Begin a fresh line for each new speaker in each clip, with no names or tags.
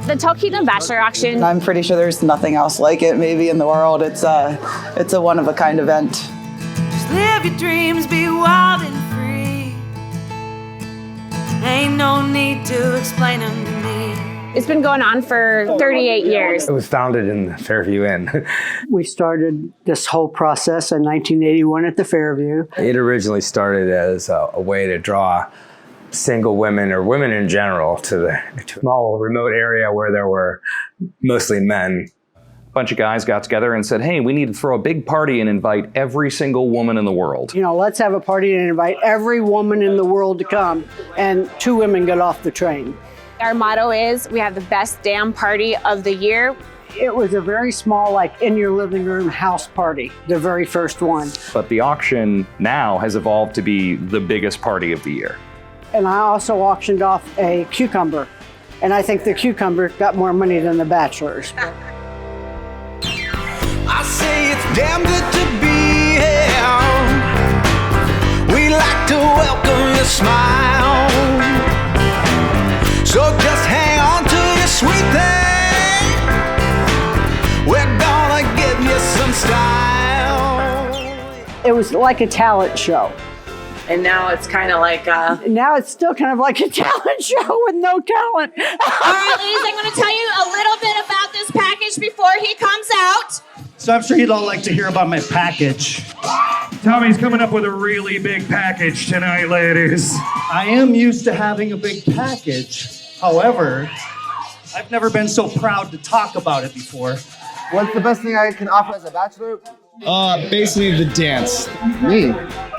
The Talkeetna Bachelor auction.
I'm pretty sure there's nothing else like it maybe in the world. It's a one-of-a-kind event.
Just live your dreams, be wild and free. Ain't no need to explain them to me.
It's been going on for 38 years.
It was founded in Fairview Inn.
We started this whole process in 1981 at the Fairview.
It originally started as a way to draw single women or women in general to a small remote area where there were mostly men.
A bunch of guys got together and said, hey, we need to throw a big party and invite every single woman in the world.
You know, let's have a party and invite every woman in the world to come. And 2 women got off the train.
Our motto is, we have the best damn party of the year.
It was a very small, like in your living room house party, the very first one.
But the auction now has evolved to be the biggest party of the year.
And I also auctioned off a cucumber. And I think the cucumber got more money than the Bachelor's.
I say it's damn good to be here. We like to welcome your smile. So just hang on to your sweet thing. We're gonna give you some style.
It was like a talent show.
And now it's kind of like
Now it's still kind of like a talent show with no talent.
All right, ladies, I'm going to tell you a little bit about this package before he comes out.
So I'm sure you'd all like to hear about my package.
Tommy's coming up with a really big package tonight, ladies.
I am used to having a big package. However, I've never been so proud to talk about it before.
What's the best thing I can offer as a bachelor?
Basically the dance.
Me.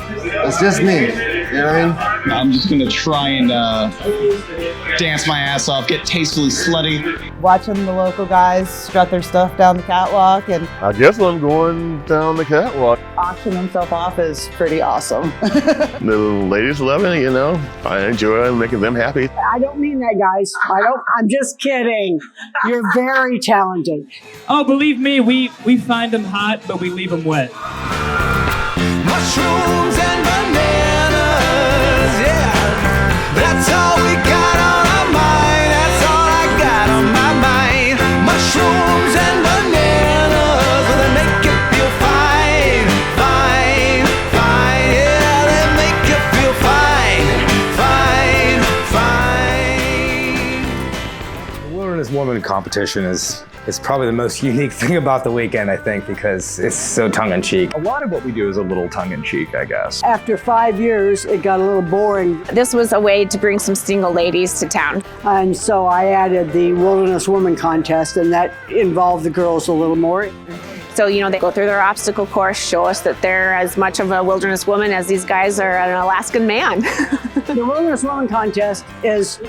It's just me. You know what I mean?
I'm just gonna try and dance my ass off, get tastefully slutty.
Watching the local guys strut their stuff down the catwalk and
I guess I'm going down the catwalk.
auction themselves off is pretty awesome.
The ladies love it, you know. I enjoy making them happy.
I don't mean that, guys. I'm just kidding. You're very talented.
Oh, believe me, we find them hot, but we leave them wet.
Mushrooms and bananas, yeah. That's all we got on our mind. That's all I got on my mind. Mushrooms and bananas, well, they make you feel fine, fine, fine. Yeah, they make you feel fine, fine, fine.
The Wilderness Woman competition is probably the most unique thing about the weekend, I think, because it's so tongue-in-cheek.
A lot of what we do is a little tongue-in-cheek, I guess.
After 5 years, it got a little boring.
This was a way to bring some single ladies to town.
And so I added the Wilderness Woman contest, and that involved the girls a little more.
So, you know, they go through their obstacle course, show us that they're as much of a wilderness woman as these guys are an Alaskan man.
The Wilderness Woman contest is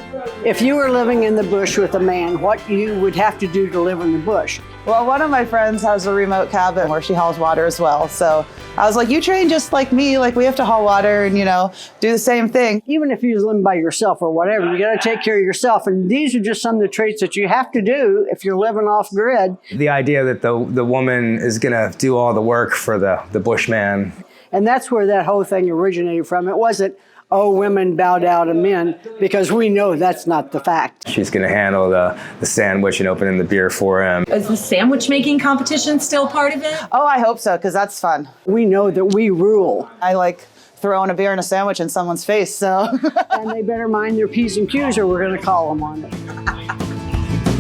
if you were living in the bush with a man, what you would have to do to live in the bush.
Well, one of my friends has a remote cabin where she hauls water as well. So I was like, you train just like me, like we have to haul water and, you know, do the same thing.
Even if you're living by yourself or whatever, you got to take care of yourself. And these are just some of the traits that you have to do if you're living off grid.
The idea that the woman is gonna do all the work for the bushman.
And that's where that whole thing originated from. It wasn't, oh, women bow down to men, because we know that's not the fact.
She's gonna handle the sandwich and opening the beer for him.
Is the sandwich making competition still part of it?
Oh, I hope so, because that's fun.
We know that we rule.
I like throwing a beer and a sandwich in someone's face, so.
And they better mind their P's and Q's or we're gonna call them on it.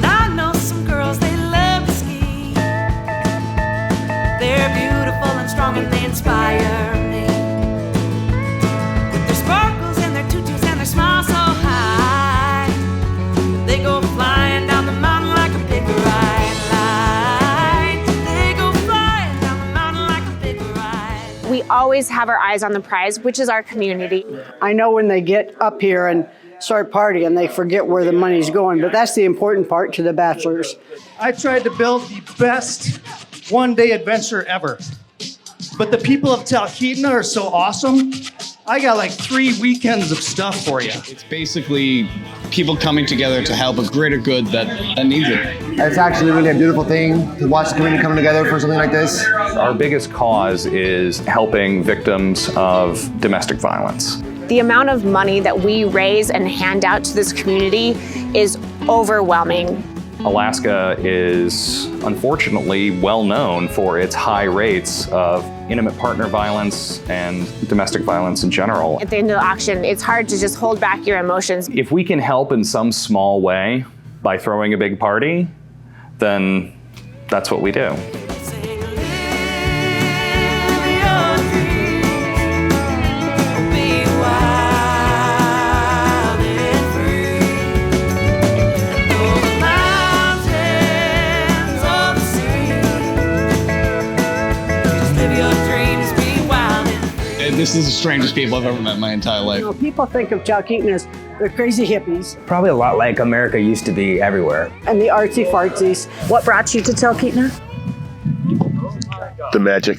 I know some girls, they love to ski. They're beautiful and strong and they inspire me. With their sparkles and their tutus and their smile so high, they go flying down the mountain like a big ride line. They go flying down the mountain like a big ride.
We always have our eyes on the prize, which is our community.
I know when they get up here and start partying, they forget where the money's going, but that's the important part to the bachelors.
I tried to build the best one-day adventure ever. But the people of Talkeetna are so awesome. I got like 3 weekends of stuff for you.
It's basically people coming together to help a greater good that needs it.
It's actually really a beautiful thing to watch the community coming together for something like this.
Our biggest cause is helping victims of domestic violence.
The amount of money that we raise and hand out to this community is overwhelming.
Alaska is unfortunately well known for its high rates of intimate partner violence and domestic violence in general.
At the end of the auction, it's hard to just hold back your emotions.
If we can help in some small way by throwing a big party, then that's what we do.
This is the strangest people I've ever met in my entire life.
You know, people think of Talkeetna as the crazy hippies.
Probably a lot like America used to be everywhere.
And the artsy fartsies.
What brought you to Talkeetna?
The magic.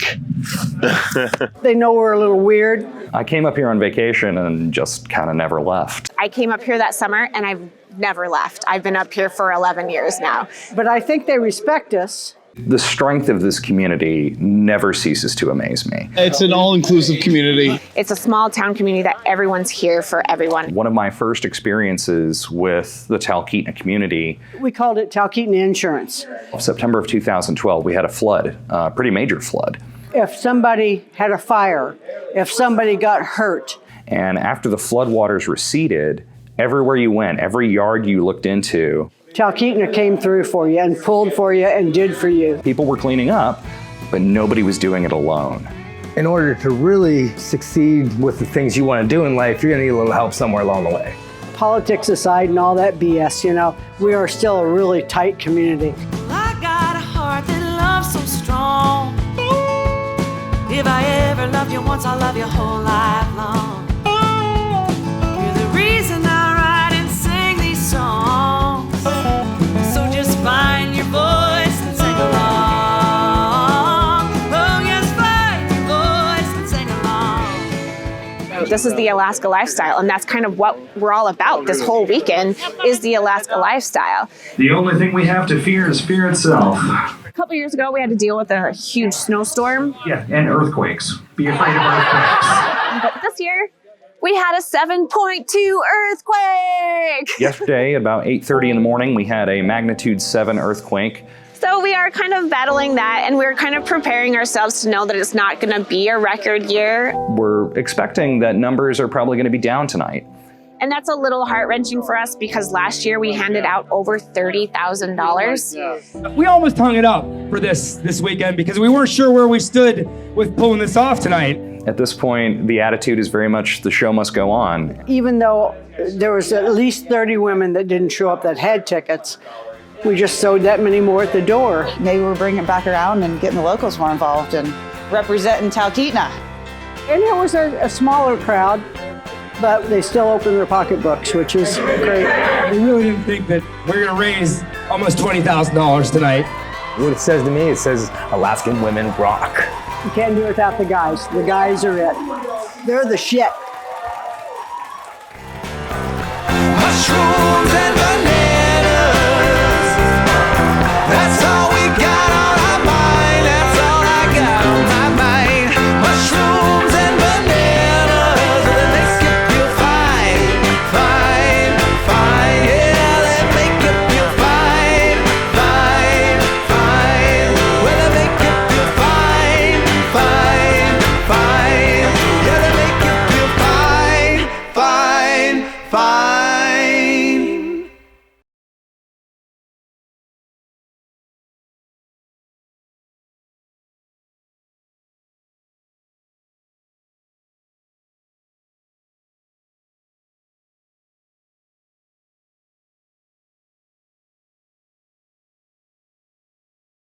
They know we're a little weird.
I came up here on vacation and just kind of never left.
I came up here that summer and I've never left. I've been up here for 11 years now.
But I think they respect us.
The strength of this community never ceases to amaze me.
It's an all-inclusive community.
It's a small town community that everyone's here for everyone.
One of my first experiences with the Talkeetna community,
We called it Talkeetna Insurance.
September of 2012, we had a flood, a pretty major flood.
If somebody had a fire, if somebody got hurt.
And after the floodwaters receded, everywhere you went, every yard you looked into,
Talkeetna came through for you and pulled for you and did for you.
people were cleaning up, but nobody was doing it alone.
In order to really succeed with the things you want to do in life, you're going to need a little help somewhere along the way.
Politics aside and all that BS, you know, we are still a really tight community.
I got a heart that loves so strong. If I ever loved you once, I'll love you whole life long. You're the reason I write and sing these songs. So just find your voice and sing along. Oh yes, find your voice and sing along.
This is the Alaska lifestyle, and that's kind of what we're all about this whole weekend is the Alaska lifestyle.
The only thing we have to fear is fear itself.
A couple years ago, we had to deal with a huge snowstorm.
Yeah, and earthquakes. Be afraid of earthquakes.
But this year, we had a 7.2 earthquake.
Yesterday, about 8:30 in the morning, we had a magnitude 7 earthquake.
So we are kind of battling that, and we're kind of preparing ourselves to know that it's not going to be a record year.
We're expecting that numbers are probably going to be down tonight.
And that's a little heart-wrenching for us because last year we handed out over $30,000.
We almost hung it up for this weekend because we weren't sure where we stood with pulling this off tonight.
At this point, the attitude is very much the show must go on.
Even though there was at least 30 women that didn't show up that had tickets, we just sewed that many more at the door.
Maybe we're bringing it back around and getting the locals more involved and representing Talkeetna.
And it was a smaller crowd, but they still opened their pocketbooks, which is great.
We really didn't think that we're going to raise almost $20,000 tonight.
What it says to me, it says Alaskan women rock.
You can't do it without the guys. The guys are it. They're the shit.
Mushrooms